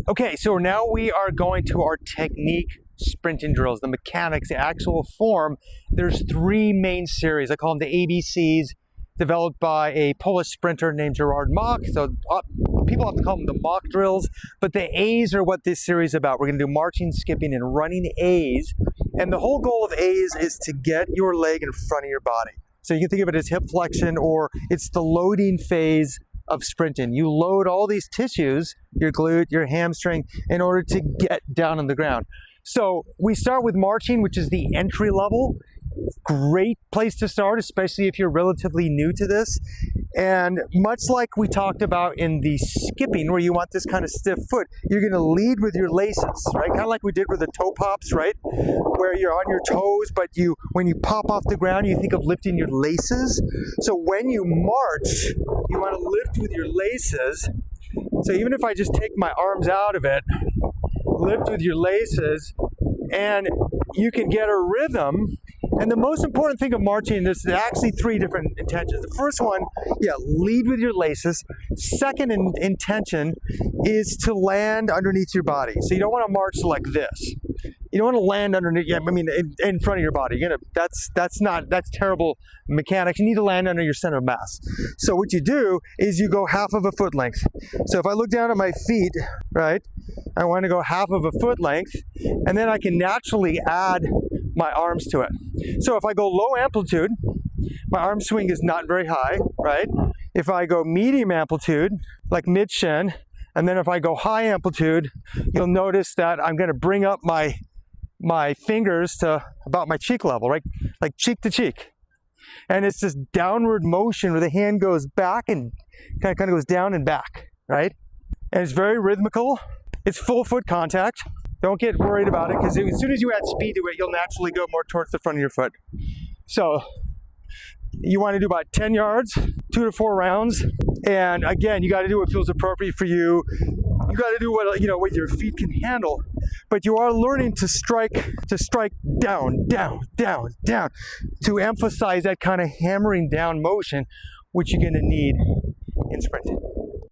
Okay, so now we are going to our technique sprinting drills, the mechanics, the actual form. There's three main series. I call them the ABCs, developed by a Polish sprinter named Gerard Mach. So people have to call them the Mach Drills, but the A's are what this series is about. We're gonna do marching, skipping, and running A's. And the whole goal of A's is to get your leg in front of your body. So you can think of it as hip flexion, or it's the loading phase of sprinting. You load all these tissues, your glute, your hamstring, in order to get down on the ground. So we start with marching, which is the entry level. Great place to start, especially if you're relatively new to this. And much like we talked about in the skipping, where you want this kind of stiff foot, you're gonna lead with your laces, right? Kind of like we did with the toe pops, right? Where you're on your toes, but when you pop off the ground, you think of lifting your laces. So when you march, you wanna lift with your laces. So even if I just take my arms out of it, lift with your laces, and you can get a rhythm. And the most important thing of marching, there's actually three different intentions. The first one, lead with your laces. Second intention is to land underneath your body. So you don't want to march like this. You don't want to land underneath, in front of your body. That's terrible mechanics. You need to land under your center of mass. So what you do is you go half of a foot length. So if I look down at my feet, right, I want to go half of a foot length, and then I can naturally add my arms to it. So if I go low amplitude, my arm swing is not very high, right? If I go medium amplitude, like mid shin, and then if I go high amplitude, you'll notice that I'm going to bring up my fingers to about my cheek level, right? Like cheek to cheek. And it's this downward motion where the hand goes back and kind of goes down and back, right? And it's very rhythmical. It's full foot contact. Don't get worried about it, because as soon as you add speed to it, you'll naturally go more towards the front of your foot. So you want to do about 10 yards, 2 to 4 rounds. And again, you got to do what feels appropriate for you. You got to do what your feet can handle. But you are learning to strike down, down, down, down, to emphasize that kind of hammering down motion, which you're going to need in sprinting.